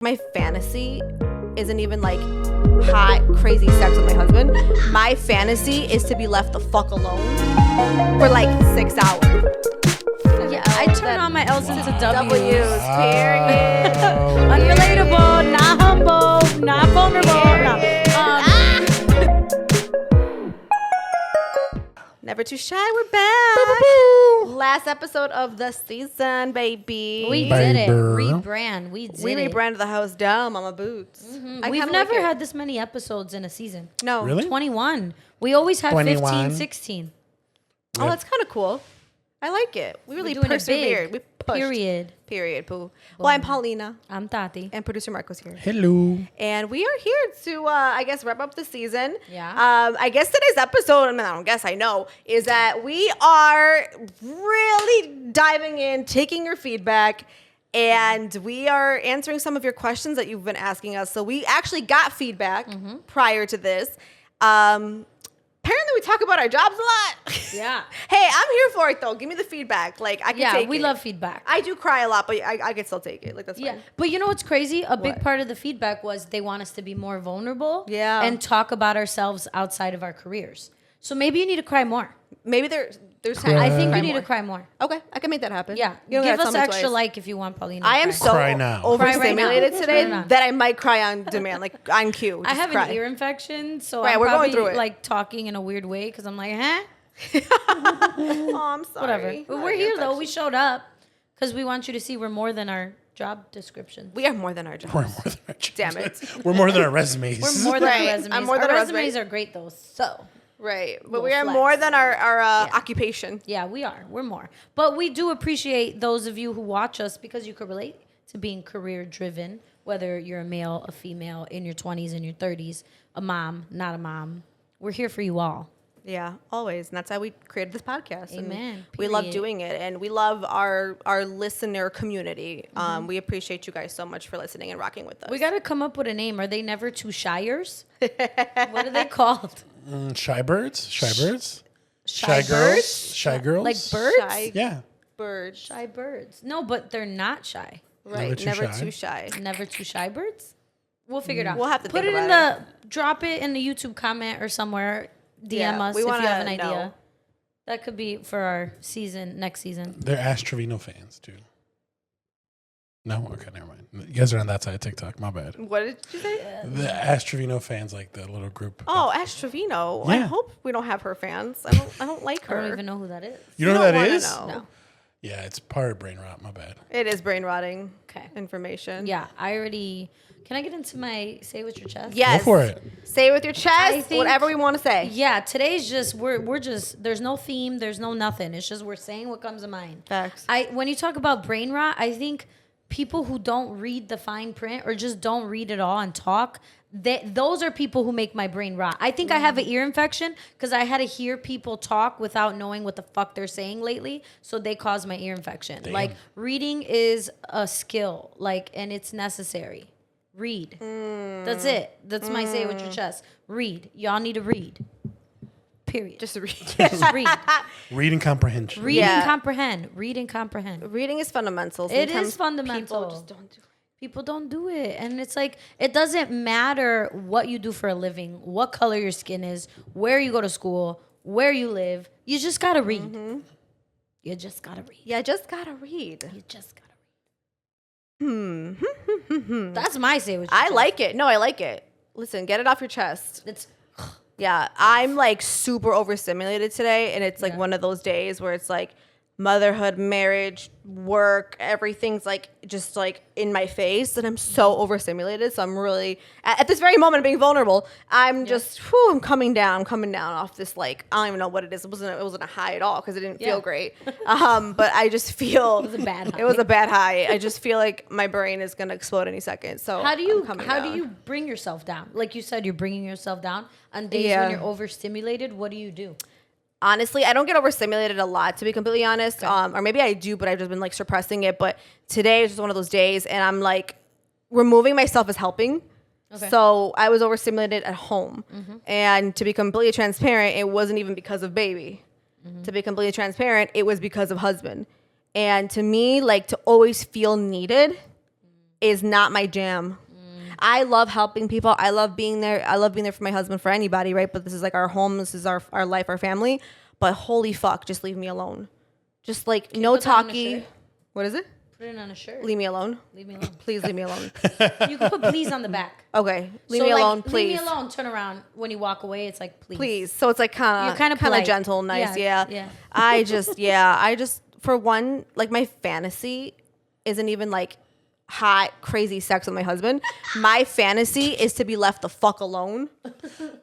My fantasy isn't even like hot, crazy sex with my husband. My fantasy is to be left the fuck alone for like 6 hours. Yeah, I turn on my L's into W's. Period. Unrelatable, not humble, not vulnerable. Never too shy, we're back. Last episode of the season, baby. We did it. Rebrand. We rebranded the house down, Mama Boots. Mm-hmm. We've never had this many episodes in a season. No. Really? 21. We always had 15, 16. Oh, that's kind of cool. I like it. We really doing it persevered. big. We pushed. Period. Pooh. Well, I'm Paulina. I'm Tati. And producer Marco's here. Hello. And we are here to, I guess, wrap up the season. Yeah. I guess today's episode, I know, is that we are really diving in, taking your feedback, and we are answering some of your questions that you've been asking us. So we actually got feedback prior to this. Apparently we talk about our jobs a lot. Yeah. Hey, I'm here for it though. Give me the feedback. Like I can take it. Yeah, we love feedback. I do cry a lot, but I can still take it. Like that's fine. But you know what's crazy? A big What? part of the feedback was they want us to be more vulnerable. Yeah. And talk about ourselves outside of our careers. So maybe you need to cry more. Maybe there's time. I think cry you need more. to cry more. Okay, I can make that happen. Yeah. You don't Give gotta us tell me extra twice. like if you want Paulina. I to am cry. so Cry now. overstimulated Cry right today now. that I might cry on demand, like on cue. I Just have cry. an ear infection, so Right, I'm we're going probably through it. like talking in a weird way because I'm like, huh? Oh, I'm sorry. Whatever. But we're here though. We showed up because we want you to see we're more than our job description. We are more than our jobs. We're more than our jobs. Damn it. We're more than our resumes. We're more than Right. our resumes. I'm more than our our resumes resume. are great though. So Right, but Little we are flex. more than our occupation. yeah, we are. We're more. But we do appreciate those of you who watch us because you could relate to being career driven, whether you're a male, a female, in your 20s, in your 30s, a mom, not a mom. We're here for you all. Yeah, always, and that's why we created this podcast. and Amen. We love Period. doing it, and we love our listener community. We appreciate you guys so much for listening and rocking with us. We got to come up with a name. Are they never too shyers? What are they called? Shy birds? Shy birds? Shy girls? Shy girls? Like birds? Shy Yeah. birds. Shy birds. No, but they're not shy. Right, Never never too too shy. Never too shy birds? We'll figure it out. We'll have to put think it in about drop it in the YouTube comment or somewhere. DM Yeah, us we if you wanna have an idea. know. That could be for our next season. They're Ash Trevino fans, too. No? Okay, never mind. You guys are on that side of TikTok. My bad. What did you say? The Ash Trevino fans, like the little group. Oh, Ash Trevino. I Yeah. hope we don't have her fans. I don't like I her. don't even know who that is. You know who don't that wanna is? know. No. Yeah, it's part of brain rot. My bad. It is brain rotting. Okay. Information. Yeah, I already. Can I get into my say with your chest? Yes. Go for it. Say it with your I chest. think- Whatever we want to say. Yeah, today's just we're just there's no theme, there's no nothing. It's just we're saying what comes to mind. Facts. When you talk about brain rot, I think people who don't read the fine print or just don't read it all and talk, those are people who make my brain rot. I think I have an ear infection because I had to hear people talk without knowing what the fuck they're saying lately, so they cause my ear infection. Damn. Like reading is a skill, and it's necessary. Read. That's it. That's my say with your chest. Read. Y'all need to read. Period. Just read. Just read. Read and comprehension. Read Yeah. and comprehend. Read and comprehend. Reading is fundamental. It is Sometimes fundamental. People just don't do it. People don't do it. And it's like, it doesn't matter what you do for a living, what color your skin is, where you go to school, where you live. You just got to read. You just got to read. Yeah, just gotta read. You just got to read. That's my say with you. I like it. No, I like it. Listen, get it off your chest. It's Yeah, I'm like super overstimulated today, and it's like Yeah. one of those days where it's like motherhood, marriage, work, everything's like just like in my face, and I'm so overstimulated. So I'm really at this very moment being vulnerable. I'm just, I'm coming down off this like I don't even know what it is. It wasn't a high at all because it didn't feel Yeah. great. But I just feel It was a bad high. It was a bad high. I just feel like my brain is gonna explode any second. So How do I'm coming do down. you bring yourself down? Like you said, you're bringing yourself down on days Yeah. when you're overstimulated. What do you do? Honestly, I don't get overstimulated a lot, to be completely honest. Or maybe I do, but I've just been like suppressing it. But today is just one of those days, and I'm like removing myself is helping. Okay. So I was overstimulated at home, and to be completely transparent, it wasn't even because of baby. To be completely transparent, it was because of husband. And to me, like to always feel needed is not my jam. I love helping people. I love being there. I love being there for my husband, for anybody, right? But this is like our home. This is our life, our family. But holy fuck, just leave me alone. Just like no put that on a talkie. shirt? What is it? Put it on a shirt. Leave me alone. Leave me alone. Please leave me alone. You can put please on the back. Okay. Leave So, me like, alone, please. Leave me alone. Turn around. When you walk away, it's like, please. Please. So it's like You're kind of polite. gentle, nice. Yeah. Yeah. I just for one, like my fantasy isn't even like hot, crazy sex with my husband. My fantasy is to be left the fuck alone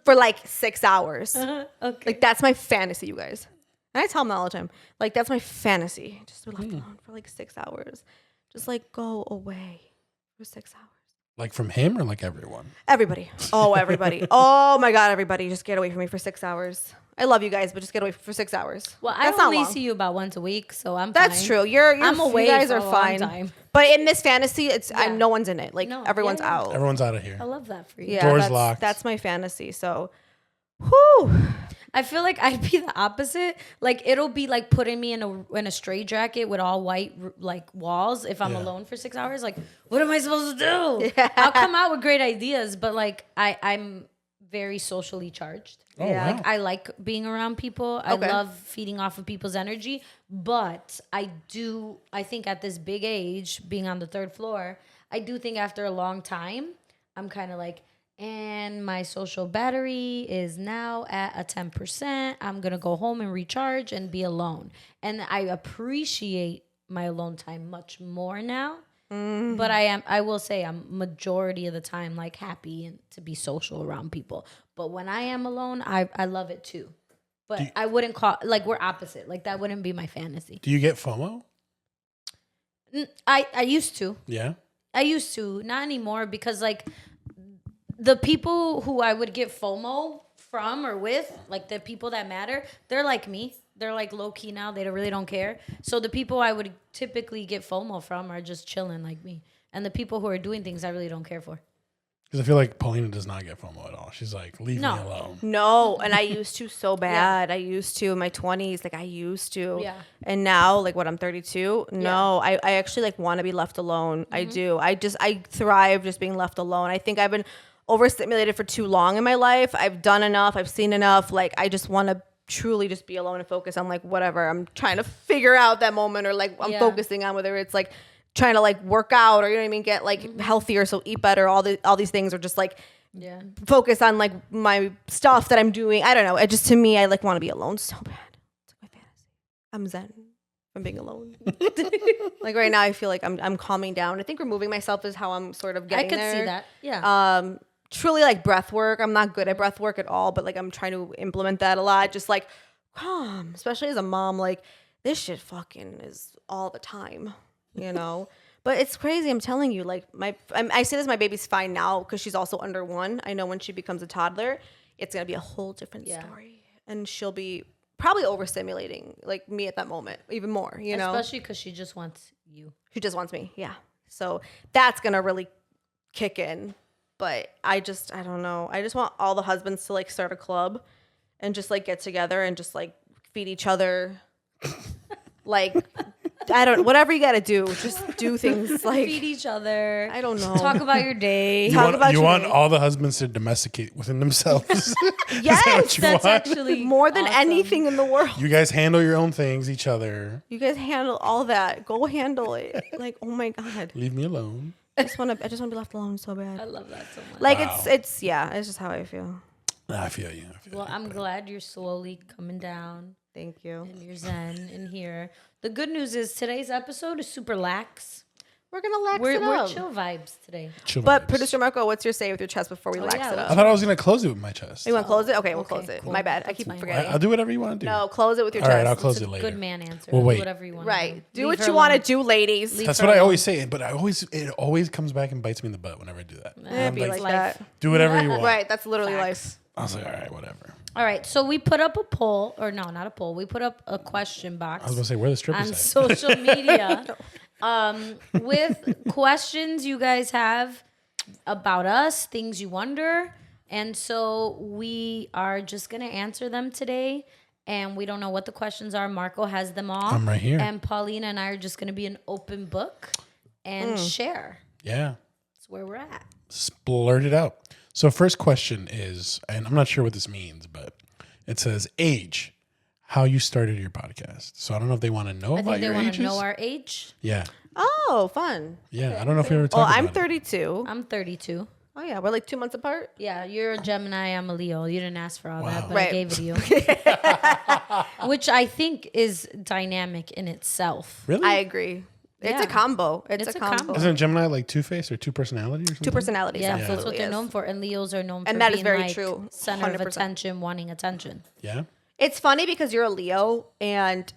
for like 6 hours. Okay. Like that's my fantasy, you guys. And I tell him that all the time. Like that's my fantasy. Just to be left alone for like 6 hours. Just like go away for 6 hours. Like from him or like everyone? Everybody. Oh, everybody. Oh my God, everybody. Just get away from me for 6 hours. I love you guys, but just get away for 6 hours. Well, That's I not only long. see you about once a week, so I'm That's fine. true. I'm away you guys for are a long fine. time. But in this fantasy, it's Yeah. no one's in it. Like No, everyone's yeah. out. Everyone's out of here. I love that for you. Yeah, Doors that's, locked. That's my fantasy. So, whew. I feel like I'd be the opposite. Like it'll be like putting me in a straitjacket with all white like walls if I'm Yeah. alone for 6 hours. Like, what am I supposed to do? I'll come out with great ideas, but like I'm very socially charged. Oh, Yeah. wow. Like I like being around people. Okay. I love feeding off of people's energy. But I think at this big age, being on the 3rd floor, I do think after a long time, I'm kind of like, and my social battery is now at a 10%. I'm going to go home and recharge and be alone. And I appreciate my alone time much more now. But I will say I'm majority of the time like happy and to be social around people. But when I am alone, I love it too. But I wouldn't call, like we're opposite. Like that wouldn't be my fantasy. Do you get FOMO? I used to. Yeah. I used to. Not anymore because like the people who I would get FOMO from or with, like the people that matter, they're like me. They're like low key now. They really don't care. So the people I would typically get FOMO from are just chilling like me. And the people who are doing things I really don't care for. Because I feel like Paulina does not get FOMO at all. She's like, leave No. me alone. No, and I used to so bad. I used to in my 20s. Like I used to. Yeah. And now, like what I'm 32. No, I actually like want to be left alone. I do. I thrive just being left alone. I think I've been overstimulated for too long in my life. I've done enough. I've seen enough. Like I just want to truly just be alone and focus on like whatever I'm trying to figure out that moment, or like I'm focusing on, whether it's like trying to like work out, or you know what I mean, get like healthier, so eat better, all these things, or just like focus on like my stuff that I'm doing. I don't know. It just, to me, I like want to be alone so bad. It's like my fantasy. I'm zen from being alone. Like right now I feel like I'm calming down. I think removing myself is how I'm sort of getting there. I could see that. Yeah. Truly like breath work. I'm not good at breath work at all, but like I'm trying to implement that a lot. Just like calm, especially as a mom, like this shit fucking is all the time, you know? But it's crazy. I'm telling you, like I say this, my baby's fine now because she's also under 1. I know when she becomes a toddler, it's going to be a whole different story, and she'll be probably overstimulating like me at that moment, even more, you know? Especially because she just wants you. She just wants me. Yeah. So that's going to really kick in. But I don't know. I just want all the husbands to like start a club and just like get together and just like feed each other. Like, whatever you got to do, just do things like Feed each other. I don't know. Talk about your day. You want all the husbands to domesticate within themselves. Yes, That's actually more than awesome. anything in the world. You guys handle your own things, each other. You guys handle all that. Go handle it. Like, oh my God. Leave me alone. I just want to be left alone so I bad. love that so much. Like Wow. it's just how I feel. I feel you. Well, I'm glad you're slowly coming down Thank you. and you're zen in here. The good news is today's episode is super lax. We're gonna lax it We're up. chill vibes today. Chill But vibes. producer Marco, what's your say with your chest before we lax yeah, it I up? thought I was going to close it with my chest. You want to close it? Okay, we'll okay, close it. cool. My bad. I That's keep fine. forgetting. I'll do whatever you want to do. No, close it with your All chest. right, I'll close It's it a later. good man answer. Well, Do wait. whatever you want. Right. Do Leave what her you want to alone. do, ladies. That's her what I alone. always say, but it always comes back and bites me in the butt whenever I do that. It'd be like life. that. Do whatever you want. Right. That's literally Facts. life. I was like, all right, whatever. All right, so we put up a poll, or no, not a poll. We put up a question box. I was going to say, where the strippers on at? social media with questions you guys have about us, things you wonder. And so we are just going to answer them today. And we don't know what the questions are. Marco has them all. I'm right here. And Paulina and I are just going to be an open book and share. Yeah. That's where we're at. Splurt it out. So first question is, and I'm not sure what this means, but it says age, how you started your podcast. So I don't know if they want to know I about think they your want ages. to know our age. Yeah. Oh, fun. Yeah. I don't know if we ever Well, talked I'm about it. 32. I'm 32. Oh, yeah. We're like 2 months apart. Yeah, you're a Gemini. I'm a Leo. You didn't ask for all that, but Right. I gave it to you. Which I think is dynamic in itself. Really? I agree. It's Yeah. a combo. It's a combo. combo. Isn't Gemini like two-faced or two personality or something? Two personalities. Yeah, Absolutely that's what they're is. known for. And Leos are known for And that is being very like true. center of 100%. attention, wanting attention. Yeah. It's funny because you're a Leo and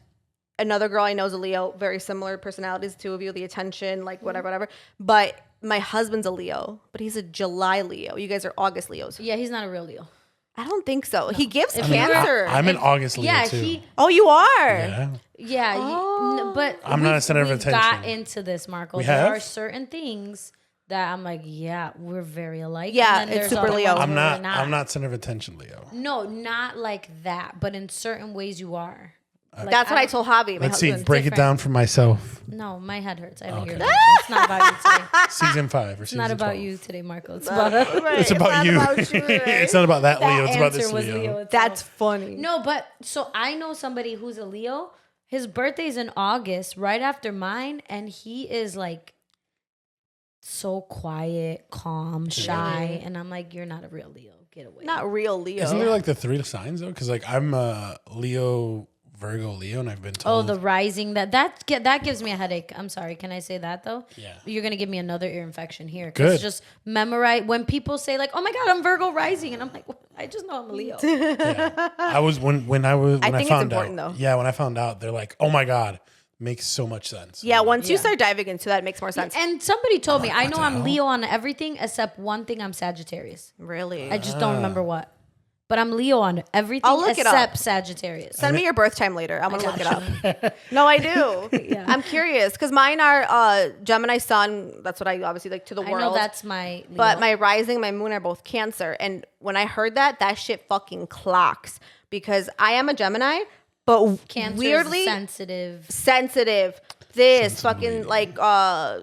another girl I know is a Leo. Very similar personalities, the two of you, the attention, like whatever. But my husband's a Leo, but he's a July Leo. You guys are August Leos. Yeah, he's not a real Leo. I don't think so. He gives If you were- Cancer. I'm an August Leo Yeah, too. Oh, you are? Yeah. Yeah, but I'm not a center of we've attention. got into this, Marco. We There have? are certain things that I'm like, yeah, we're very alike. Yeah, And then it's there's super other Leo. ones I'm where not. we're I'm not center of attention, Leo. No, not like that. But in certain ways, you are. Like, That's what I don't- told Javi. My Let's see. husband. Break it different. down for myself. No, my head hurts. I haven't Okay. heard that. It's not about you today. Season 5 or It's season not about 12. you today, Marco. It's about us. Right, It's about not you. right? It's not about that Leo. It's about this answer was Leo. itself. That's funny. No, but so I know somebody who's a Leo. His birthday's in August, right after mine, and he is like so quiet, calm, shy, and I'm like, you're not a real Leo. Get away. Not real Leo. Isn't there like the 3 signs though? Because like I'm Leo, Virgo, Leo, and I've been Oh, told. the rising that gives me a headache. I'm sorry. Can I say that though? Yeah. You're gonna give me another ear infection here. Good. Just memorize when people say like, "Oh my God, I'm Virgo rising," and I'm like, well, I just know I'm a Leo. I was when I think it's found important, out. though. Yeah, when I found out, they're like, "Oh my God, makes so much sense." Yeah, once you Yeah. start diving into that, it makes more sense. And somebody told me, I know the I'm hell? Leo on everything except one thing. I'm Sagittarius. Really? I just don't remember what. But I'm Leo on everything I'll look it up. except Sagittarius. Send me your birth time later. I'm going to look it got up. No, I do. Yeah. I'm curious because mine are Gemini sun. That's what I obviously like to the I world. know that's my Leo. But my rising, my moon are both Cancer. And when I heard that, that shit fucking clocks because I am a Gemini, but Cancer weirdly is sensitive. sensitive. This fucking like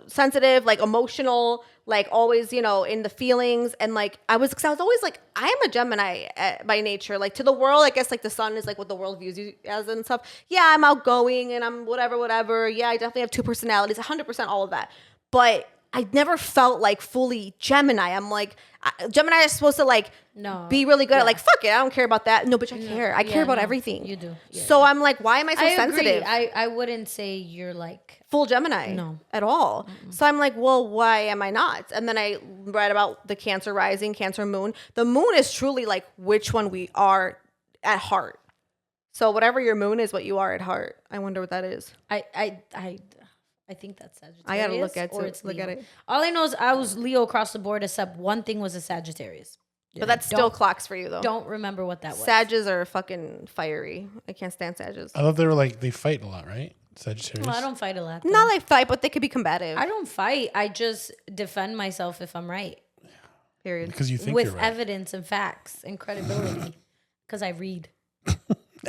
sensitive, like emotional, like always, you know, in the feelings. And like I was always like, I am a Gemini by nature. Like to the world, I guess like the sun is like what the world views you as and stuff. Yeah, I'm outgoing and I'm whatever. Yeah, I definitely have 2 personalities, 100% all of that. But I never felt like fully Gemini. I'm like, Gemini is supposed to like be really good at like, fuck it, I don't care about that. No, bitch, I care. I care about everything. You do. Yeah. So I'm like, why am I so I sensitive? agree. I wouldn't say you're like Full Gemini. No. At all. So I'm like, well, why am I not? And then I read about the Cancer rising, Cancer moon. The moon is truly like which one we are at heart. So whatever your moon is, what you are at heart. I wonder what that is. I think that's Sagittarius. I gotta look at or it. it's Look Leo. at it. All I know is I was Leo across the board, except one thing was a Sagittarius. But that still clocks for you though. Don't remember what that was. Sages are fucking fiery. I can't stand Sages. I thought they were like they fight a lot, right? Sagittarius. Well, I don't fight a lot. Not like fight, but they could be combative. I don't fight. I just defend myself if I'm right Period. because you think with you're right evidence and facts and credibility. Because I read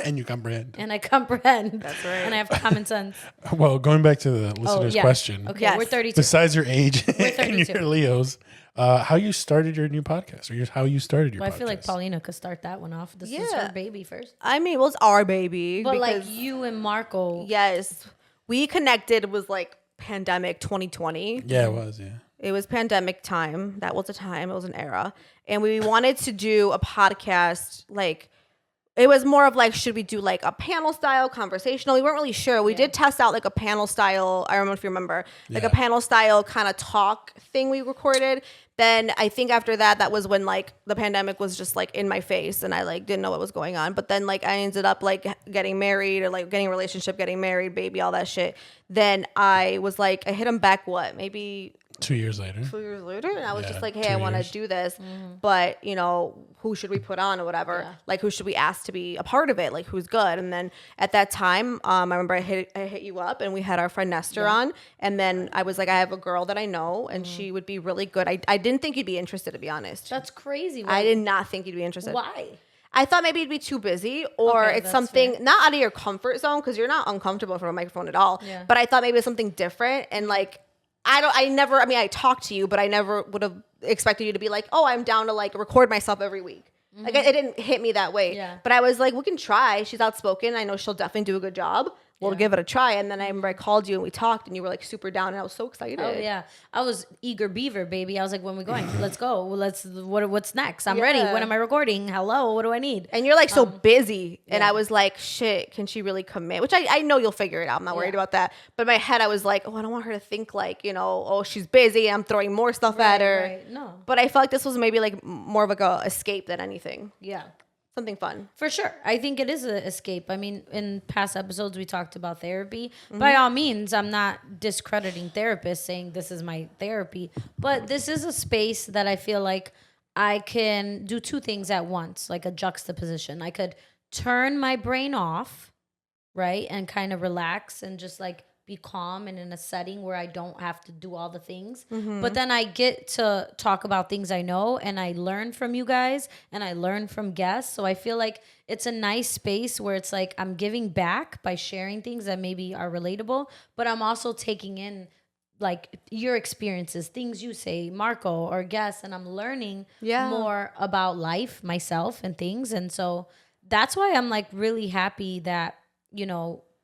and you comprehend. and I comprehend. That's right. And I have common sense. Well, going back to the listener's question. Okay, Yes. we're 32. Besides your age and 32. your Leos, how you started your new podcast or how you started your Well, podcast? I feel like Paulina could start that one off. This is Yeah. her baby first. I mean, well, it's our baby. But like because- you and Marco. yes, we connected. It was like pandemic 2020. Yeah, it was, yeah. It was pandemic time. That was a time. It was an era. And we wanted to do a podcast like it was more of like, should we do like a panel style conversational? We weren't really sure. We did test out like a panel style. I don't know if you remember, like a Yeah. panel style kind of talk thing we recorded. Then I think after that was when like the pandemic was just like in my face and I like didn't know what was going on. But then like I ended up like getting married or like getting a relationship, getting married, baby, all that shit. Then I was like, I hit him back maybe 2 years later. 2 years later, and I was Yeah, just like, hey, 2 I want to years. do this, but you know, who should we put on or whatever? Yeah. Like, who should we ask to be a part of it? Like, who's good? And then at that time, I remember I hit you up, and we had our friend Nestor on, and then I was like, I have a girl that I know, and she would be really good. I didn't think you'd be interested, to be honest. That's crazy. I did not think you'd be interested. Why? I thought maybe you'd be too busy, or Okay, it's that's something fair. not out of your comfort zone because you're not uncomfortable from a microphone at all. Yeah. But I thought maybe it's something different, and like I talked to you, but I never would have expected you to be like, oh, I'm down to like record myself every week. Like it didn't hit me that way. Yeah. But I was like, we can try. She's outspoken. I know she'll definitely do a good job. We'll give it a try. And then I remember I called you and we talked and you were like super down and I was so excited. Oh yeah, I was eager beaver, baby. I was like, when we going? Let's go. What's next? I'm ready. When am I recording? Hello, what do I need? And you're like so busy. And I was like, shit, can she really commit? Which I know you'll figure it out. I'm not worried about that. But in my head, I was like, oh, I don't want her to think like, oh, she's busy. I'm throwing more stuff at her. Right. No. But I felt like this was maybe like more of like a escape than anything. Yeah. Something fun. For sure. I think it is an escape. I mean, in past episodes, we talked about therapy. By all means, I'm not discrediting therapists saying this is my therapy. But this is a space that I feel like I can do two things at once, like a juxtaposition. I could turn my brain off, right? And kind of relax and just like be calm and in a setting where I don't have to do all the things. But then I get to talk about things I know and I learn from you guys and I learn from guests. So I feel like it's a nice space where it's like I'm giving back by sharing things that maybe are relatable, but I'm also taking in like your experiences, things you say, Marco or guests, and I'm learning more about life, myself and things. And so that's why I'm like really happy that,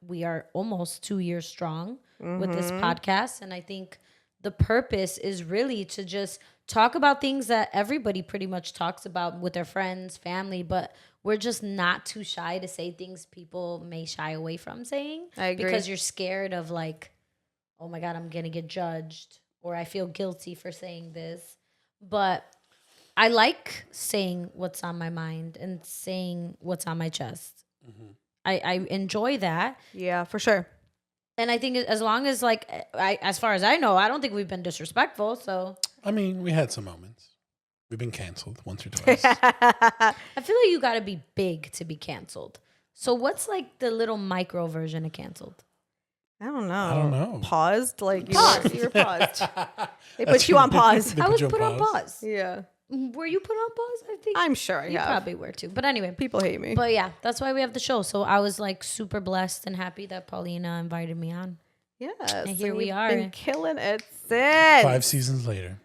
we are almost 2 years strong with this podcast. And I think the purpose is really to just talk about things that everybody pretty much talks about with their friends, family, but we're just not too shy to say things people may shy away from saying. I agree. Because you're scared of like, oh my God, I'm going to get judged or I feel guilty for saying this. But I like saying what's on my mind and saying what's on my chest. I enjoy that. Yeah, for sure. And I think as long as like, as far as I know, I don't think we've been disrespectful. So I mean, we had some moments. We've been canceled once or twice. I feel like you got to be big to be canceled. So what's like the little micro version of canceled? I don't know. I don't know. Paused? Like you were paused. They That's put you on pause. They I put was you put on pause. Yeah. Were you put on pause? I think I'm sure I you have. probably were too. But anyway, People hate me. but yeah, that's why we have the show. So I was like super blessed and happy that Paulina invited me on. Yes. And here we you've are. been killing it since. 5 seasons later.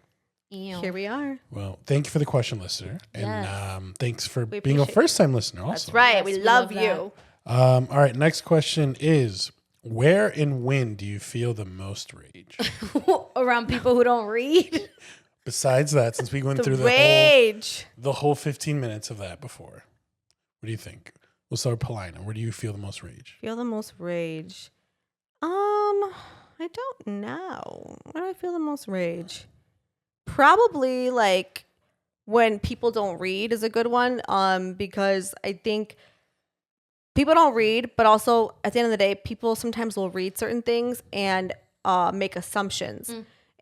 Here we are. Well, thank you for the question, listener. And Yes. Thanks for We being a appreciate- first-time listener also. That's right. Yes, we we love love you. All right, next question is, where and when do you feel the most rage? Around people who don't read. Besides that, since we went The through rage. the whole 15 minutes of that before, what do you think? We'll start with Paulina. Where do you feel the most rage? Feel the most rage. I don't know. Where do I feel the most rage? Probably like when people don't read is a good one. Because I think people don't read, but also at the end of the day, people sometimes will read certain things and make assumptions.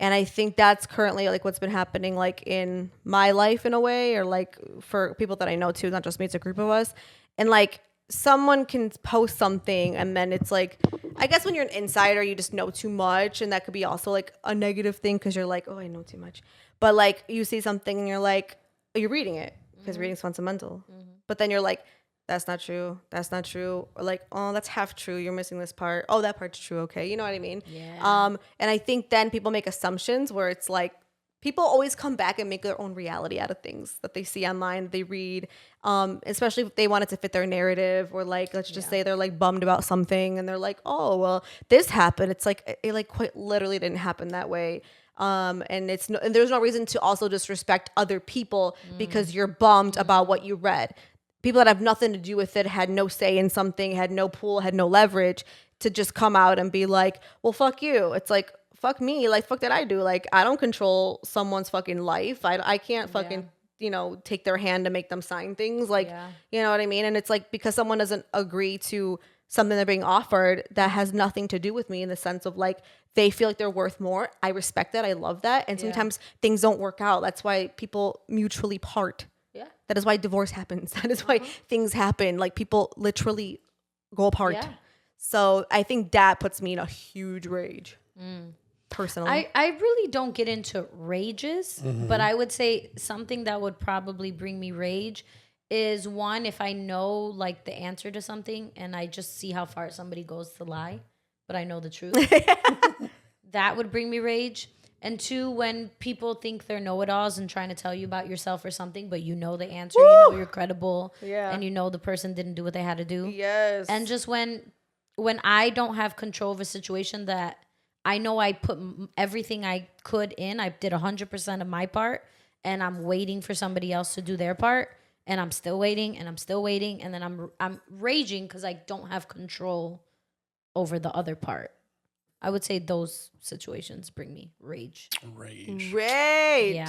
And I think that's currently like what's been happening like in my life in a way, or like for people that I know too, not just me, it's a group of us. And like someone can post something and then it's like, I guess when you're an insider, you just know too much. And that could be also like a negative thing because you're like, oh, I know too much. But like you see something and you're like, oh, you're reading it because reading's fundamental. But then you're like, that's not true. That's not true. Or like, oh, that's half true. You're missing this part. Oh, that part's true. Okay. You know what I mean? Yeah. And I think then people make assumptions where it's like, people always come back and make their own reality out of things that they see online, they read, especially if they want it to fit their narrative, or like, let's just say they're like bummed about something and they're like, oh, well, this happened. It's like, it like quite literally didn't happen that way. And and there's no reason to also disrespect other people because you're bummed about what you read. People that have nothing to do with it, had no say in something, had no pull, had no leverage, to just come out and be like, well, fuck you. It's like, fuck me. Like, fuck did I do? Like, I don't control someone's fucking life. I can't fucking, take their hand to make them sign things. Like, you know what I mean? And it's like, because someone doesn't agree to something they're being offered, that has nothing to do with me, in the sense of like, they feel like they're worth more. I respect that. I love that. And sometimes things don't work out. That's why people mutually part. Yeah. That is why divorce happens. That is why things happen. Like, people literally go apart. Yeah. So I think that puts me in a huge rage. Personally. I really don't get into rages, but I would say something that would probably bring me rage is, one, if I know like the answer to something and I just see how far somebody goes to lie, but I know the truth. that would bring me rage. And 2, when people think they're know-it-alls and trying to tell you about yourself or something, but you know the answer, you know you're credible, and you know the person didn't do what they had to do. Yes. And just when I don't have control of a situation that I know I put everything I could in, I did 100% of my part, and I'm waiting for somebody else to do their part, and I'm still waiting, and I'm still waiting, and then I'm raging because I don't have control over the other part. I would say those situations bring me rage. Rage. Yeah.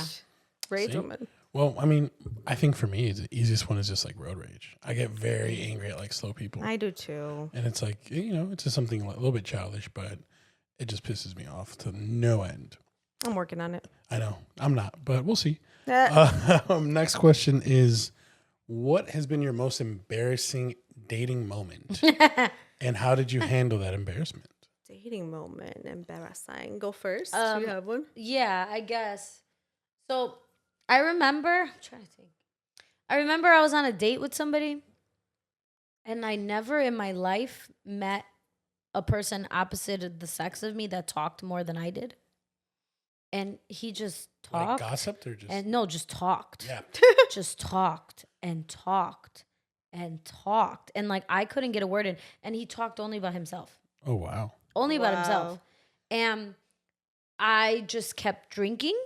Rage See? woman. Well, I mean, I think for me, the easiest one is just like road rage. I get very angry at like slow people. I do too. And it's like, it's just something a little bit childish, but it just pisses me off to no end. I'm working on it. I know. I'm not, but we'll see. Eh. Next question is, what has been your most embarrassing dating moment? And how did you handle that embarrassment? Dating moment, embarrassing. Go first. Do you have one? Yeah, I guess. So I remember, I'm trying to think. I remember I was on a date with somebody, and I never in my life met a person opposite of the sex of me that talked more than I did. And he just talked. Like gossiped or just? And no, just talked. Yeah. Just talked and talked and talked. And like I couldn't get a word in. And he talked only about himself. Oh, wow. Only about Wow. himself. And I just kept drinking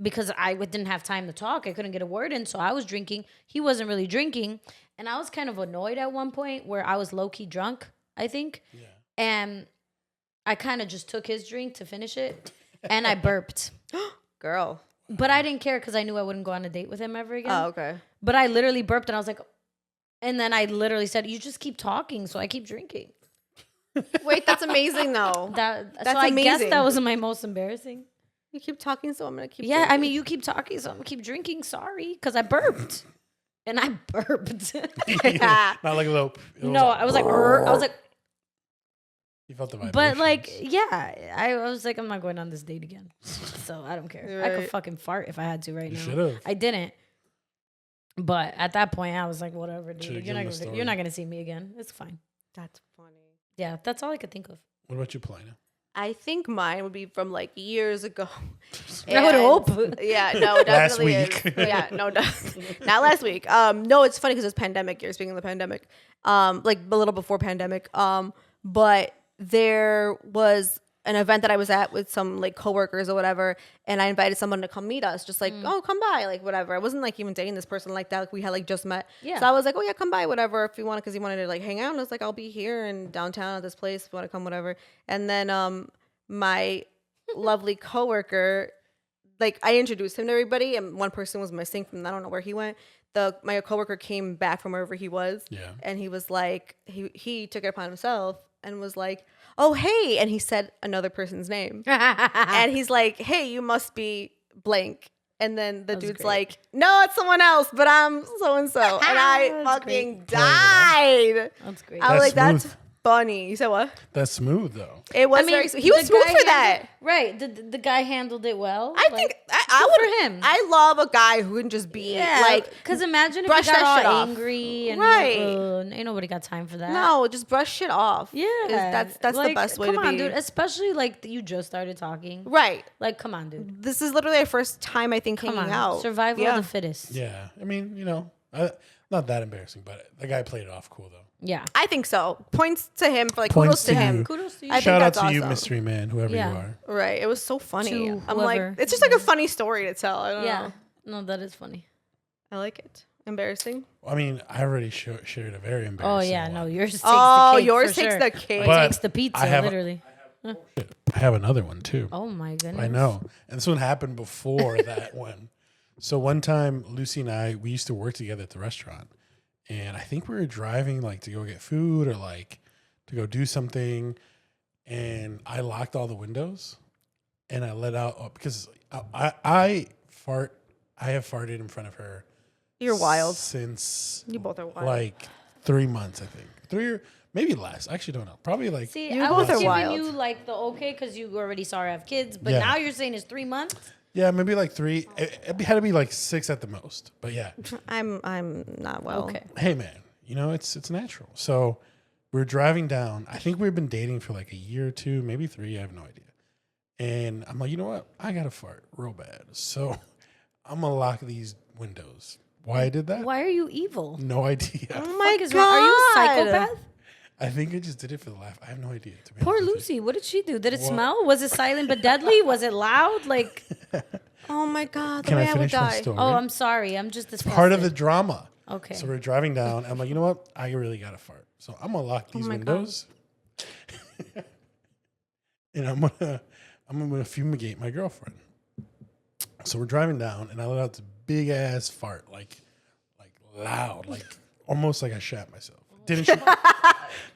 because I didn't have time to talk. I couldn't get a word in. So I was drinking. He wasn't really drinking. And I was kind of annoyed at one point where I was low-key drunk, I think. Yeah. And I kind of just took his drink to finish it. And I burped. Girl. But I didn't care because I knew I wouldn't go on a date with him ever again. Oh, okay. But I literally burped and I was like, and then I literally said, you just keep talking. So I keep drinking. Wait, that's amazing though. That's That's so I guess amazing. that was my most embarrassing. You keep talking, so I'm gonna keep. Yeah, drinking. I mean, you keep talking, so I'm gonna keep drinking. Sorry, because I burped, and I burped. Not like a little. No, I was like, I was like, You felt the vibration. but like, yeah, I was like, I'm not going on this date again, so I don't care. I could Right. fucking fart if I had to right You now. should've. I didn't, but at that point, I was like, whatever, Should've dude. given the story. You're not gonna see me again. It's fine. That's funny. Yeah, that's all I could think of. What about you, Polina? I think mine would be from like years ago. I would hope. Yeah, no, it Last definitely week. is. Yeah, no, not last week. No, it's funny because it's pandemic year. Speaking of the pandemic, like a little before pandemic. But there was an event that I was at with some like coworkers or whatever, and I invited someone to come meet us. Just like, oh, come by, like whatever. I wasn't like even dating this person like that. Like we had like just met. Yeah. So I was like, oh yeah, come by, whatever, if you want, because he wanted to like hang out. And I was like, I'll be here in downtown at this place if you want to come, whatever. And then my lovely coworker, like I introduced him to everybody, and one person was missing from I don't know where he went. My coworker came back from wherever he was, Yeah. and he was like, he took it upon himself and was like, oh hey, and he said another person's name, and he's like, hey, you must be blank. And then the dude's great. like, no, it's someone else, but I'm so and so, and I That's fucking great. died. That's great. I was like, That's that's funny. You said what? That's smooth though. It was I mean, very sweet. He was the smooth guy for that. Right. The guy handled it well. I Like, think I good would for him. I love a guy who can just be like, because imagine if brush you got that shit all off. angry and Right. ain't nobody got time for that. no, just brush shit off. Yeah, that's the Like, best way come to on, be. dude. Especially like you just started talking. Right. Like, come on, dude. This is literally our first time I think Come hanging on. out. Survival Yeah. of the fittest. Yeah. I mean, not that embarrassing, but the guy played it off cool though. Yeah. I think so. Points to him for like Points kudos to to him. you. Kudos to you. I think Shout out that's to you, awesome. mystery man, whoever Yeah. you are. Right. It was so funny. To I'm whoever. like, it's just like a funny story to tell. I don't Yeah. know. No, that is funny. I like it. Embarrassing. I mean, I already shared a very Oh embarrassing yeah, one. no, yours takes Oh, the cake. yours for takes sure. the cake. But Takes the pizza, I have- literally. I have another one too. Oh my goodness. I know. And this one happened before that one. So one time, Lucy and I, we used to work together at the restaurant. And I think we were driving like to go get food or like to go do something. And I locked all the windows and I let out because I have farted in front of her. You're wild. Since You both are wild. like 3 months, I think. 3 or maybe less. I actually don't know. Probably like See, You I both was are giving wild. you like the okay because you already saw her have kids, but Yeah. now you're saying it's 3 months. yeah, maybe like 3. It had to be like 6 at the most. But yeah. I'm not well. Okay. Hey man, it's natural. So we're driving down. I think we've been dating for like a year or two, maybe 3. I have no idea. And I'm like, you know what? I got to fart real bad. So I'm going to lock these windows. Why I did that? Why are you evil? No idea. Oh my Fuck is god! wrong? Are you a psychopath? I think I just did it for the laugh. I have no idea. To be Poor honest with Lucy. What did she do? Did it Well- smell? Was it silent but deadly? Was it loud? Like, Oh my god! The Can way I I would finish my die. story? oh, I'm sorry. I'm just disgusted. Part of the drama. Okay. So we're driving down. I'm like, you know what? I really got to fart. So I'm going to lock these my windows. And I'm gonna fumigate my girlfriend. So we're driving down, and I let out this big ass fart, like loud, like almost like I shat myself. Didn't shit.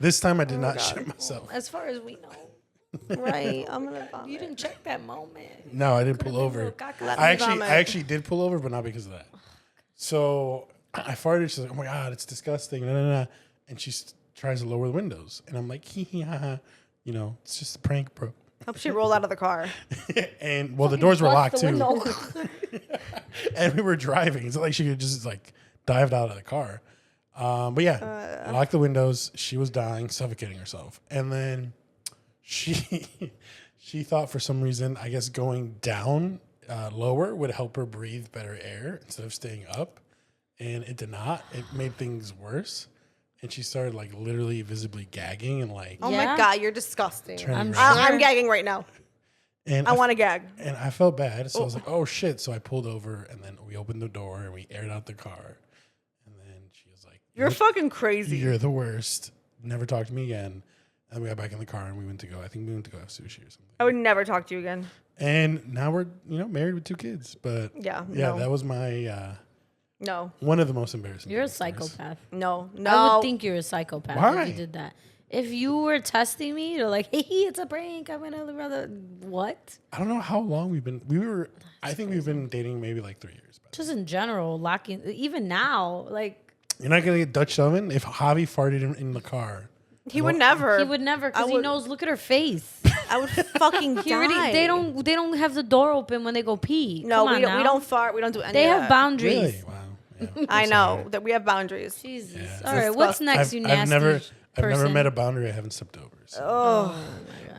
This time I did not shit myself. As far as we know, Right. I'm gonna vomit. you didn't check that moment. No, I didn't pull Could've been over. little caca. Let me I vomit. actually did pull over, but not because of that. So I farted. She's like, "Oh my god, it's disgusting!" And she tries to lower the windows, and I'm like, "Hee hee ha ha," you know, it's just a prank, bro. Hope she rolled out of the car. And well, the doors were locked Bust the too. window. And we were driving. It's not like she could just like dived out of the car. But yeah, locked the windows. She was dying, suffocating herself. And then she she thought for some reason, I guess going down lower would help her breathe better air instead of staying up. And it did not. It made things worse. And she started like literally visibly gagging and like Oh Yeah. my god! You're disgusting. turning I'm around. sure. I'm gagging right now. And I want to gag. And I felt bad. So I was like, oh shit. So I pulled over and then we opened the door and we aired out the car. And then she was like, You're fucking crazy. You're the worst. Never talk to me again. And we got back in the car and we went to go. I think we went to go have sushi or something. I would never talk to you again. And now we're, married with 2 kids. But Yeah, yeah, no. that was my No, one of the most embarrassing. You're a things for us. psychopath. no, no. I would think you're a psychopath Why? if you did that. If you were testing me, you're like, hey, it's a prank. I'm gonna rather what? I don't know how long we've been. I think we've been dating maybe like 3 years. But Just in general, locking. Even now, like you're not gonna get Dutch oven if Javi farted in the car. He would never. he would never, because I he would- knows. Look at her face. I would fucking He already, die. they don't have the door open when they go pee. No, Come we on don't. We now. don't fart. We don't do any. They of have that. boundaries. Really? Wow. Yeah, I I'm know sorry. that we have boundaries. Jesus. Yeah. All right. What's next, you nasty I've never person? met a boundary I haven't stepped over. So. Oh,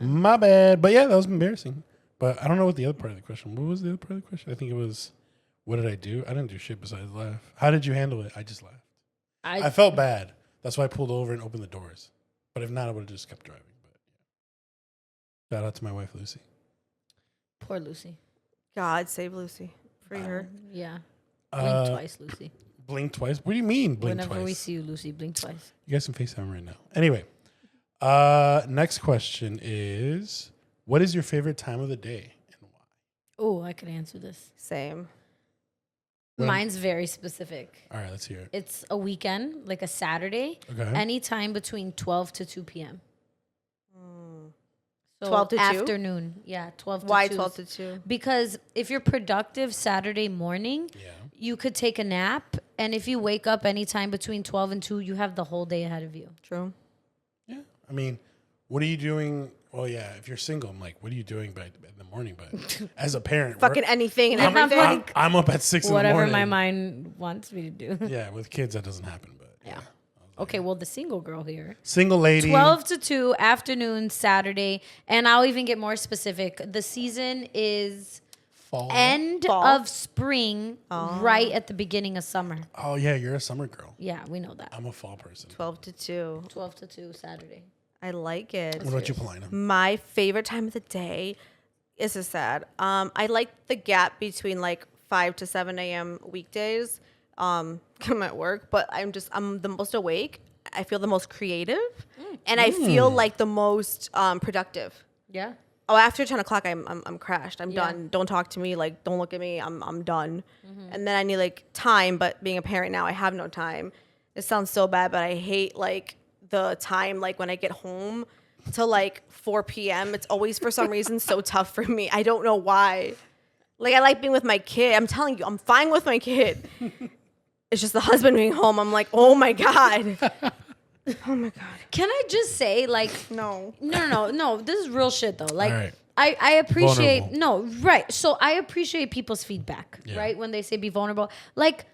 My bad. But yeah, that was embarrassing. But I don't know what the other part of the question. What was the other part of the question? I think it was, what did I do? I didn't do shit besides laugh. How did you handle it? I just laughed. I felt bad. That's why I pulled over and opened the doors. But if not, I would have just kept driving. But yeah. Shout out to my wife Lucy. Poor Lucy. God save Lucy. Free her. Yeah. Blink Uh, twice, Lucy. Blink twice. What do you mean blink Whenever twice? we see you, Lucy, blink twice. You guys can FaceTime right now. Anyway, next question is, what is your favorite time of the day and why? Oh, I could answer this. Same. Well- Mine's very specific. All right, let's hear it. It's a weekend, like a Saturday, Okay. anytime between 12 to 2 p.m. So 12 to 2? afternoon. Yeah, 12 to 2. Why 12 to 2? Because if you're productive Saturday morning, Yeah. you could take a nap. And if you wake up anytime between 12 and 2, you have the whole day ahead of you. True. Yeah. I mean, what are you doing? Well, yeah, if you're single, I'm like, what are you doing in the morning? But as a parent, Fucking anything and I'm everything. I'm up at 6 in the Whatever morning. my mind wants me to do. Yeah, with kids, that doesn't happen. But yeah. Okay, well, the single girl here. Single lady. 12 to 2, afternoon, Saturday. And I'll even get more specific. The season is Fall. end Fall. of spring, right at the beginning of summer. Oh, yeah, you're a summer girl. Yeah, we know that. I'm a fall person. 12 to 2. 12 to 2, Saturday. I like it. What about you, Paulina? My favorite time of the day is so sad. I like the gap between like 5 to 7 a.m. weekdays. I'm at work, but I'm the most awake. I feel the most creative, and I feel like the most productive. Yeah. Oh, after 10 o'clock, I'm crashed. I'm Yeah. done. Don't talk to me. Like, don't look at me. I'm done. And then I need like time. But being a parent now, I have no time. It sounds so bad, but I hate like the time. Like when I get home till like 4 p.m. It's always for some reason so tough for me. I don't know why. Like I like being with my kid. I'm telling you, I'm fine with my kid. It's just the husband being home. I'm like, oh my god. Oh my god. Can I just say, like, No. no. This is real shit, though. Like, All right. I appreciate, Vulnerable. no, right. So I appreciate people's feedback, Yeah. right? When they say be vulnerable. Like,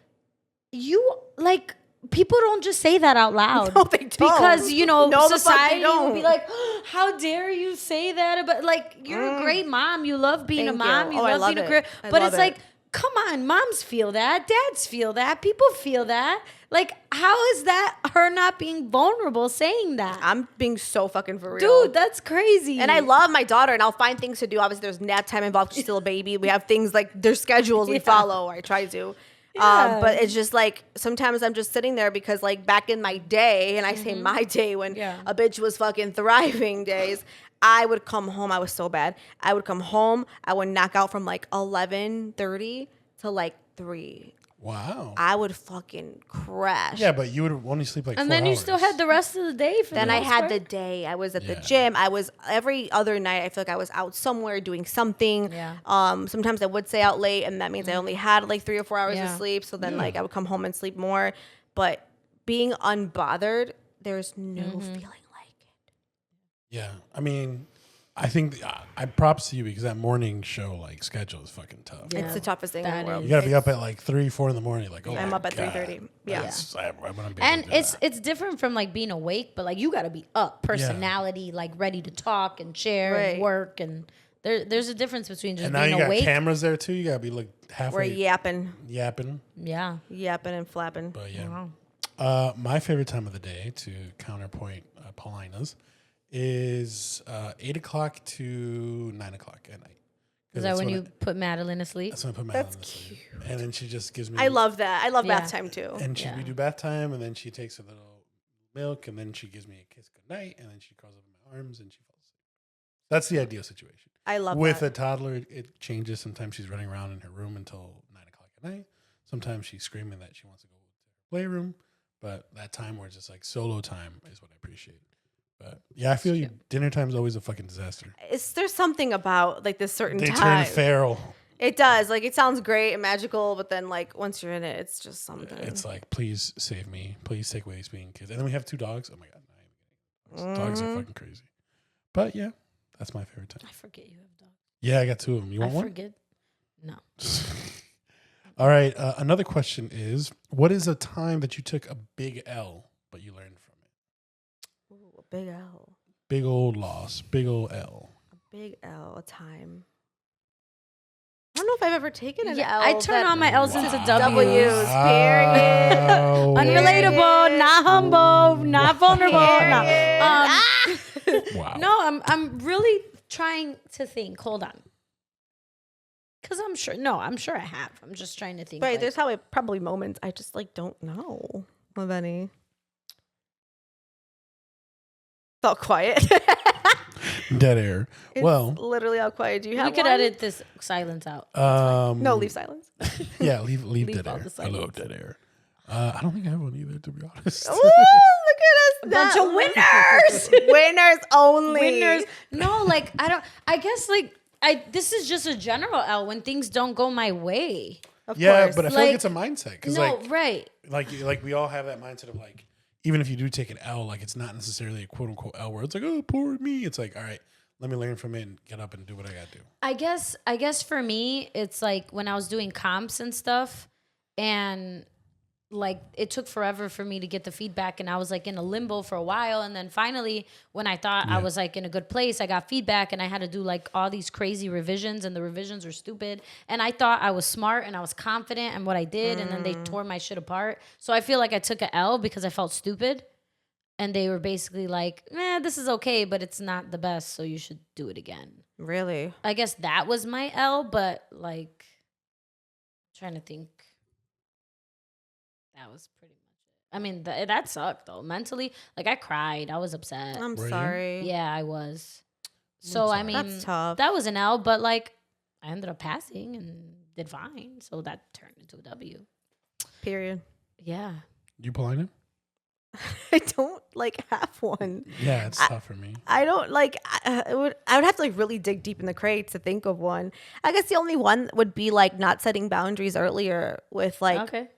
you, like, people don't just say that out loud. No, they don't. Because, No, the fuck they society will don't. be like, how dare you say that? But like, you're a great mom. You love being Thank a mom. you. You Oh, I love love being a it. career. I But love it's it. like, come on, moms feel that. Dads feel that. People feel that. Like, how is that her not being vulnerable saying that? I'm being so fucking for real. Dude, that's crazy. And I love my daughter, and I'll find things to do. Obviously, there's nap time involved. She's still a baby. We have things like there's schedules we Yeah. follow, or I try to. Yeah. But it's just like sometimes I'm just sitting there because like back in my day, and I say my day when Yeah. a bitch was fucking thriving days, I would come home. I was so bad. I would come home. I would knock out from like 11:30 to like 3. Wow. I would fucking crash. Yeah, but you would only sleep like and 4 then you hours. still had the rest of the day. For Then the I most had part. the day. I was at the Yeah. gym. I was every other night. I feel like I was out somewhere doing something. Yeah. Sometimes I would stay out late, and that means I only had like 3 or 4 hours Yeah. of sleep. So then Yeah. like I would come home and sleep more. But being unbothered, there's no Mm-hmm. feeling like it. Yeah. I mean, I think I props to you because that morning show like schedule is fucking tough. Yeah. It's the toughest thing in that the world. You got to be up at like 3, 4 in the morning. Like, oh, I'm my up at God. 3:30. Yeah. I wouldn't be And able to do it's that. it's different from like being awake, but like you got to be up, personality, like ready to talk and share Right. and work, and there's a difference between just And now being you got awake. cameras there too. You got to be like We're halfway yapping, yapping. Yeah. and flapping. But yeah. Wow. My favorite time of the day, to counterpoint Paulina's, is 8 o'clock to 9 o'clock at night. 'Cause Is that that's when when you put Madeline to sleep? That's when I put That's Madeline to sleep. And then she just gives me. I love that. I love Yeah. bath time too. And Yeah. we do bath time, and then she takes a little milk, and then she gives me a kiss goodnight, and then she curls up in my arms, and she falls asleep. That's the ideal situation. I love With that. a toddler, it changes. Sometimes she's running around in her room until 9 o'clock at night. Sometimes she's screaming that she wants to go to her playroom. But that time where it's just like solo time is what I appreciate. But yeah, I feel you. Dinner time is always a fucking disaster. There's something about like this certain They time. turn feral. It does. Like it sounds great and magical, but then like once you're in it, it's just something. It's like, please save me. Please take away these being kids. And then we have 2 dogs. Oh my God. Dogs are fucking crazy. But yeah, that's my favorite time. I forget you have dogs. Yeah, I got 2 of them. You want I one? forget. No. All right. Another question is, what is a time that you took a big L, but you learned from it? Ooh, a big L. Big old loss. Big old L. A big L. A time. I don't know if I've ever taken an Yeah, L. I turn that- on my L's into Wow. W's. W's. Period. Wow. Unrelatable, not humble, not vulnerable. No. Period. Wow. No, I'm really trying to think. Hold on. Because I'm sure I have. I'm just trying to think. Right. like- There's probably moments I just like don't know of any. It's all quiet. Dead air. It's Well, literally all quiet. Do you have we could one? edit this silence out. No, leave silence. Yeah, leave Leave dead all air. the Hello, silence. dead air. I don't think I have one either, to be honest. Ooh, look at us. Bunch of winners. Winners only. Winners. No, like I guess this is just a general L when things don't go my way. Of Yeah, course. but I feel like Like, it's a mindset because No, right. like we all have that mindset of like, even if you do take an L, like it's not necessarily a quote unquote L where it's like, oh, poor me. It's like, all right, let me learn from it and get up and do what I got to do. I guess for me, it's like when I was doing comps and stuff, and like it took forever for me to get the feedback, and I was like in a limbo for a while, and then finally, when I thought I was like in a good place, I got feedback, and I had to do like all these crazy revisions, and the revisions were stupid, and I thought I was smart and I was confident in what I did, and then they tore my shit apart. So I feel like I took an L because I felt stupid. And they were basically like, this is okay, but it's not the best, so you should do it again. Really? I guess that was my L, but like, trying to think. That was pretty much it. I mean, that sucked though. Mentally, like I cried. I was upset. I'm Were you? sorry. Yeah, I was. So I sorry. mean, That's tough. that was an L, but like, I ended up passing and did fine. So that turned into a W. Period. Yeah. You Paulina? I don't like have one. Yeah, it's tough for me. I don't like. I would have to like really dig deep in the crates to think of one. I guess the only one would be like not setting boundaries earlier with like Okay.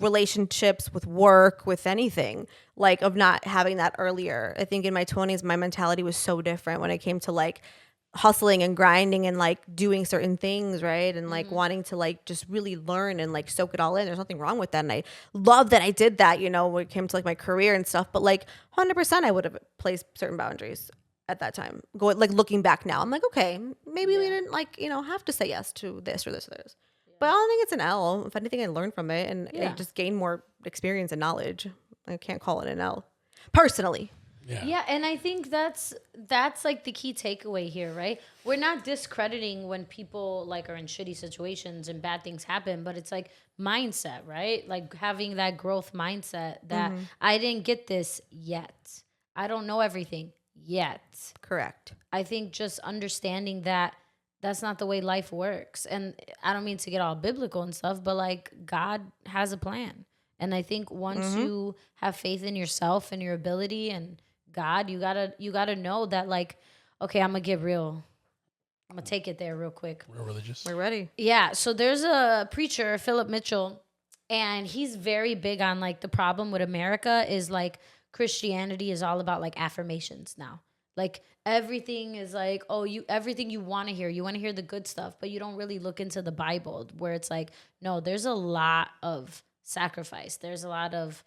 relationships, with work, with anything, like of not having that earlier. I think in my 20s, my mentality was so different when it came to like hustling and grinding and like doing certain things, right? And like wanting to like just really learn and like soak it all in. There's nothing wrong with that. And I love that I did that, you know, when it came to like my career and stuff. But like 100% I would have placed certain boundaries at that time. Going like looking back now, I'm like, okay, maybe we didn't like, you know, have to say yes to this or this or this. But I don't think it's an L. If anything, I learned from it and I just gained more experience and knowledge. I can't call it an L. Personally. Yeah, and I think that's like the key takeaway here, right? We're not discrediting when people like are in shitty situations and bad things happen, but it's like mindset, right? Like having that growth mindset that I didn't get this yet. I don't know everything yet. Correct. I think just understanding that that's not the way life works. And I don't mean to get all biblical and stuff, but like God has a plan. And I think once you have faith in yourself and your ability and God, you gotta know that like, okay, I'm gonna get real. I'm gonna take it there real quick. Real religious. We're ready. Yeah. So there's a preacher, Philip Mitchell, and he's very big on like the problem with America is like Christianity is all about like affirmations now. Like everything is like, everything you want to hear. You want to hear the good stuff, but you don't really look into the Bible where it's like, no, there's a lot of sacrifice. There's a lot of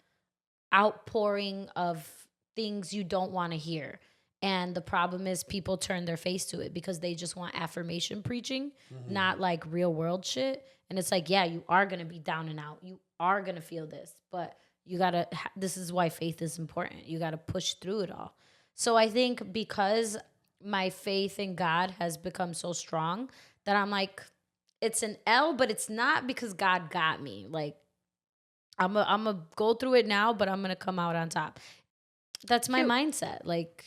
outpouring of things you don't want to hear. And the problem is people turn their face to it because they just want affirmation preaching, not like real world shit. And it's like, yeah, you are going to be down and out. You are going to feel this, but you got to, this is why faith is important. You got to push through it all. So I think because my faith in God has become so strong that I'm like, it's an L, but it's not because God got me. Like, I'm going to go through it now, but I'm going to come out on top. That's my mindset. Like,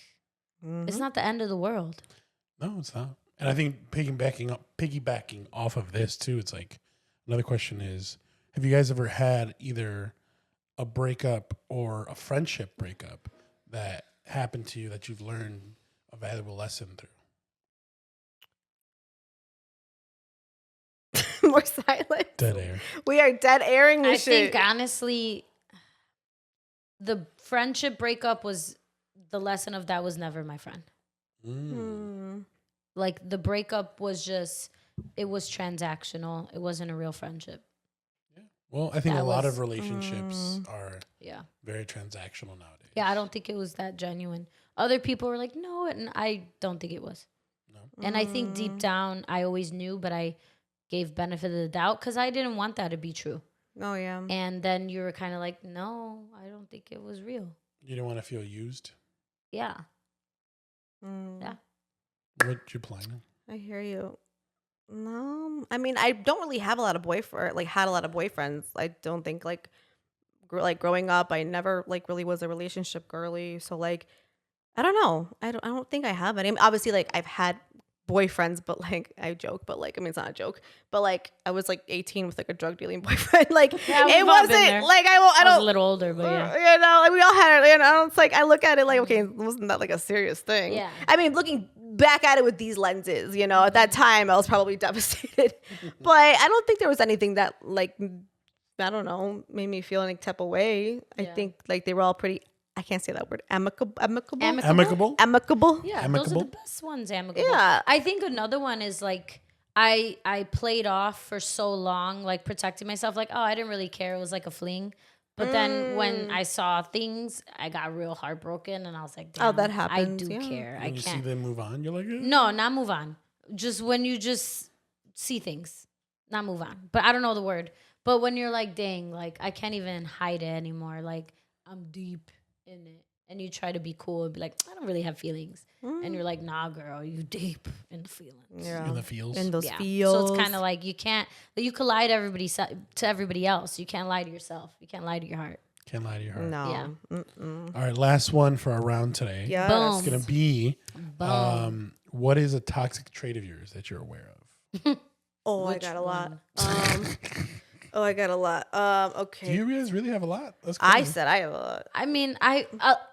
it's not the end of the world. No, it's not. And I think piggybacking off of this too, it's like another question is, have you guys ever had either a breakup or a friendship breakup that happened to you that you've learned a valuable lesson through? More silent. Dead air. We are dead airing this I shit. think honestly, the friendship breakup was the lesson of that was never my friend. Like the breakup was just, it was transactional. It wasn't a real friendship. Yeah. Well, I think That a lot was- of relationships are very transactional nowadays. Yeah, I don't think it was that genuine. Other people were like, no, and I don't think it was. No. And I think deep down, I always knew, but I gave benefit of the doubt because I didn't want that to be true. Oh, yeah. And then you were kind of like, no, I don't think it was real. You don't want to feel used? Yeah. Yeah. What you planning? I hear you. No, I mean, I don't really have a lot of had a lot of boyfriends. I don't think like growing up, I never like really was a relationship girly. So like, I don't know. I don't think I have any. I mean, obviously, like I've had boyfriends, but like I joke, but like I mean it's not a joke, but like I was like 18 with like a drug dealing boyfriend. Like Yeah, it we've all been wasn't there. like I I was don't a little older, but yeah. you know, like we all had it. You know, it's like I look at it like okay, wasn't that like a serious thing? Yeah. I mean, looking back at it with these lenses, you know, at that time I was probably devastated, but I don't think there was anything that like I don't know made me feel any type of way. I think like they were all pretty. I can't say that word. Amicable. Amicable? Yeah, those are Amicable? the best ones, amicable. Yeah. I think another one is like I played off for so long, like protecting myself, like, oh, I didn't really care. It was like a fling. But then when I saw things, I got real heartbroken and I was like, damn, Oh, that happens, I do yeah. care. I When you see can't. them move on, you're like, eh. No, not move on. Just when you just see things, not move on. But I don't know the word. But when you're like, dang, like I can't even hide it anymore. Like I'm deep in it. And you try to be cool and be like, I don't really have feelings. And you're like, nah, girl, you deep in the feelings. Yeah. In the feels. In those Yeah. feels. So it's kind of like you could lie to everybody else. You can't lie to yourself. You can't lie to your heart. Can't lie to your heart. no. Yeah. All right, last one for our round today. Yes. Boom. It's going to be, Boom. what is a toxic trait of yours that you're aware of? Oh, Which I got a lot. one? I got a lot. Do Okay. you guys really have a lot? That's I crazy. said I have a lot. I mean,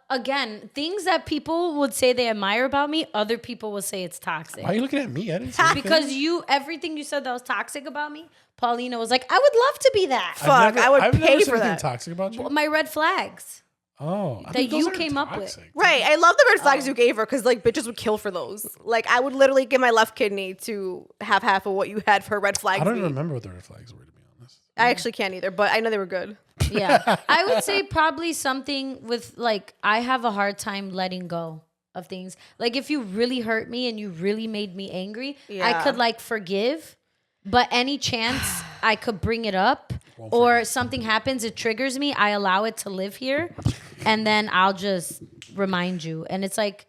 again, things that people would say they admire about me, other people will say it's toxic. Why are you looking at me? I didn't say anything. Because everything you said that was toxic about me, Paulina was like, I would love to be that. Fuck, I would I've pay never said for anything that. toxic about you. My red flags. Oh, I That think those you are came up with. toxic. Right. I love the red flags you gave her because like bitches would kill for those. Like I would literally give my left kidney to have half of what you had for red flags. I don't be. remember what the red flags were, to be honest. I actually can't either, but I know they were good. Yeah. I would say probably something with like, I have a hard time letting go of things. Like if you really hurt me and you really made me angry, I Yeah. could like forgive, but any chance I could bring it up or something happens, it triggers me, I allow it to live here and then I'll just remind you. And it's like,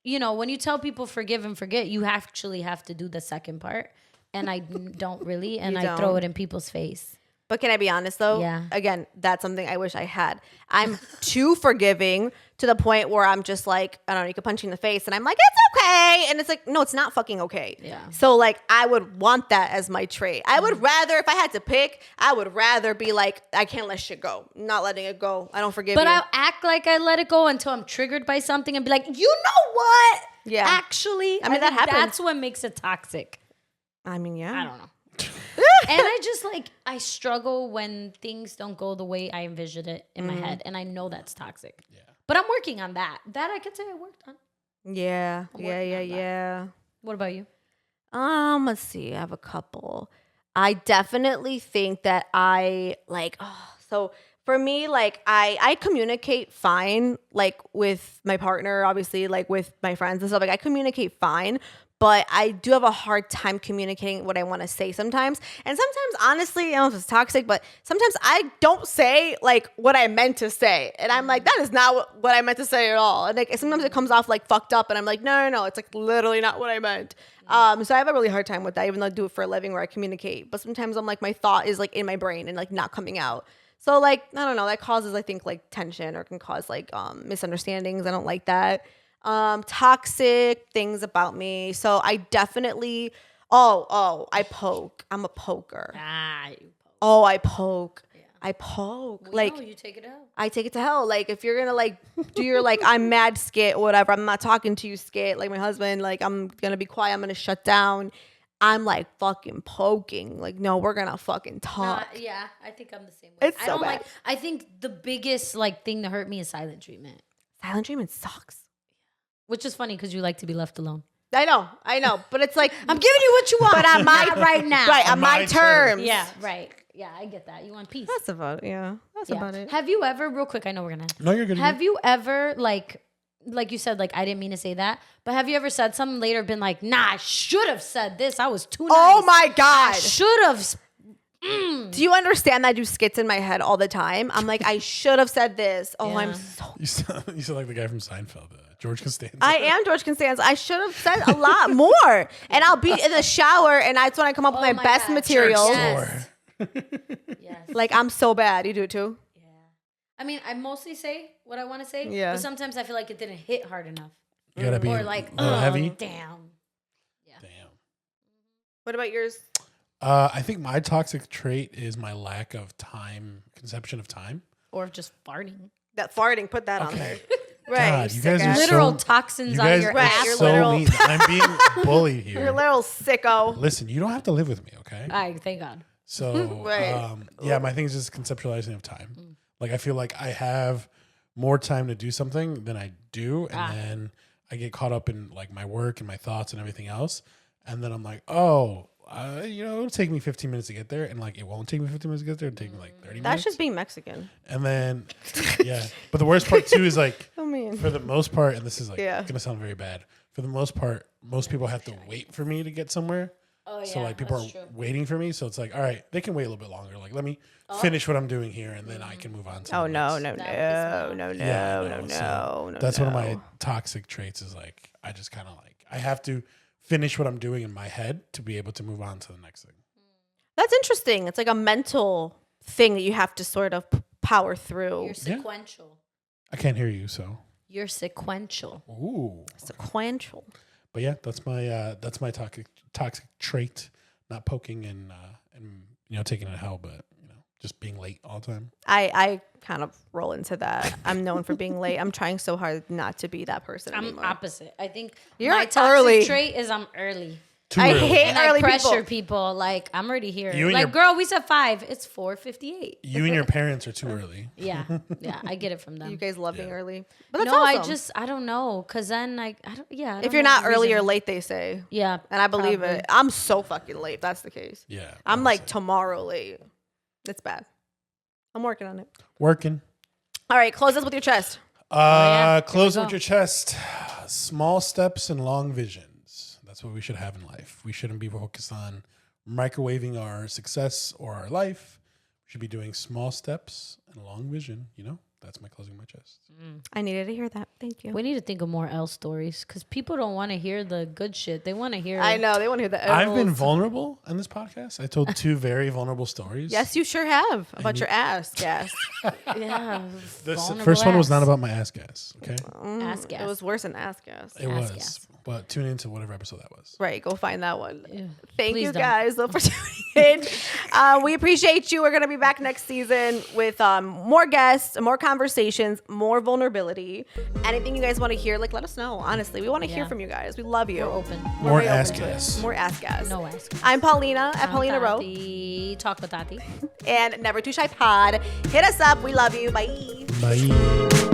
you know, when you tell people forgive and forget, you actually have to do the second part. And I don't really, and You I throw don't. it in people's face. But can I be honest though? Yeah. Again, that's something I wish I had. I'm too forgiving to the point where I'm just like, I don't know, you could punch me in the face and I'm like, it's okay. And it's like, no, it's not fucking okay. Yeah. So like I would want that as my trait. I would rather, if I had to pick, I would rather be like, I can't let shit go. I'm not letting it go. I don't forgive But you. I'll act like I let it go until I'm triggered by something and be like, you know what? Yeah. Actually, I mean, that think happens. That's what makes it toxic. I mean, yeah. I don't know. And I just like, I struggle when things don't go the way I envisioned it in my head. And I know that's toxic. Yeah. But I'm working on that. That I could say I worked on. Yeah. I'm Yeah, working yeah, on that. yeah. What about you? Let's see. I have a couple. I definitely think that I like, so for me, like I communicate fine, like with my partner, obviously, like with my friends and stuff. Like I communicate fine, but I do have a hard time communicating what I want to say sometimes. And sometimes, honestly, I don't know if it's toxic, but sometimes I don't say like what I meant to say. And I'm like, that is not what I meant to say at all. And like sometimes it comes off like fucked up and I'm like, no, it's like literally not what I meant. So I have a really hard time with that, even though I do it for a living where I communicate. But sometimes I'm like, my thought is like in my brain and like not coming out. So like, I don't know, that causes, I think, like tension or can cause like misunderstandings. I don't like that. Toxic things about me. So I definitely, I poke. I'm a poker. I poke. I poke. Like, no, you take it out. I take it to hell. Like, if you're gonna like do your like I'm mad skit or whatever, I'm not talking to you skit. Like my husband, like I'm gonna be quiet. I'm gonna shut down. I'm like fucking poking. Like, no, we're gonna fucking talk. Yeah, I think I'm the same way. It's I so don't bad. like. I think the biggest like thing that hurt me is silent treatment, Silent treatment sucks. which is funny because you like to be left alone. I know, but it's like I'm giving you what you want, but on my not right now. right on my my terms. Yeah, right. Yeah, I get that. You want peace. That's about That's Yeah. about it. Have you ever, real quick? I know we're gonna. No, you're good. Have you ever like you said, like I didn't mean to say that, but have you ever said something later, been like, nah, I should have said this. I was too nice. Oh my I god. should have. Do you understand that I do skits in my head all the time? I'm like, I should have said this. Oh, I'm Yeah. so You sound like the guy from Seinfeld, George Costanza. I am George Costanza. I should have said a lot more. And I'll be in the shower, and that's when I come up with Oh my my best God. material. Yes. Yes. Like, I'm so bad. You do it too? Yeah. I mean, I mostly say what I want to say. Yeah. But sometimes I feel like it didn't hit hard enough. You gotta be Or like, a little heavy. Damn. Damn. What about yours? I think my toxic trait is my lack of conception of time. Or just farting. That farting, put that on there. Right. God, you guys sick are ass. Literal so, toxins you on guys your are ass. You're so literal. mean. I'm being bullied You're a here. little sicko. Listen, you don't have to live with me, okay? I thank God. So, Right. yeah, my thing is just conceptualizing of time. Like, I feel like I have more time to do something than I do, and then I get caught up in like my work and my thoughts and everything else, and then I'm like, it'll take me 15 minutes to get there, and like it won't take me 15 minutes to get there. It'll take me like 30 That's minutes. just being Mexican. And then, yeah. But the worst part too is like, I mean, for the most part, and this is like Yeah. gonna sound very bad. For the most part, most people have to wait for me to get somewhere. Oh, yeah. So like people are that's true. waiting for me. So it's like, all right, they can wait a little bit longer. Like let me finish what I'm doing here, and then I can move on to. oh the no, next. no, That no, no, no, Yeah, I no, know. no, So no. that's no. one of my toxic traits. Is like I just kind of like I have to finish what I'm doing in my head to be able to move on to the next thing. That's interesting. It's like a mental thing that you have to sort of power through. You're sequential. I can't hear you, so You're sequential. ooh. Sequential. But yeah, that's my toxic trait. Not poking and taking it to hell, but just being late all the time. I kind of roll into that. I'm known for being late. I'm trying so hard not to be that person I'm anymore. opposite. I think You're my toxic early. trait is I'm early. Too I early. hate And I early pressure people. people. Like, I'm already here. You and Like, your- girl, we said 5. It's 4:58. You and your parents are too early. Yeah. Yeah. I get it from them. You guys love being Yeah. early. But that's No, awesome. I don't know. Cause then I don't, yeah. I If don't you're know not the early or reason. late, they say. Yeah. And I believe probably. it. I'm so fucking late. That's the case. Yeah. I'm I like would say. tomorrow late. It's bad. I'm working on it. Working. All right, close us with your chest. yeah. Close Here we with go. your chest. Small steps and long visions. That's what we should have in life. We shouldn't be focused on microwaving our success or our life. We should be doing small steps and a long vision. You know, that's my closing my chest. I needed to hear that. Thank you. We need to think of more L stories because people don't want to hear the good shit. They want to hear. I know. They want to hear the I've been L's. vulnerable on this podcast. I told 2 very vulnerable stories. Yes, you sure have. About your ass gas. Yeah. The vulnerable first one was ass. not about my ass gas. Okay. Ass gas. It was worse than ass gas. It Ass was. gas. But tune into whatever episode that was. Right, go find that one. Ew. Thank Please you don't. guys for tuning in. We appreciate you. We're going to be back next season with more guests, more conversations, more vulnerability. Anything you guys want to hear, like, let us know. Honestly, we want to hear Yeah. from you guys. We love you. We're open. We're More very ass open to it. gas. More ass gas. No ass. I'm Paulina at I'm Paulina Rowe Tati. Talk with Tati. and Never Too Shy Pod. Hit us up. We love you. Bye. Bye.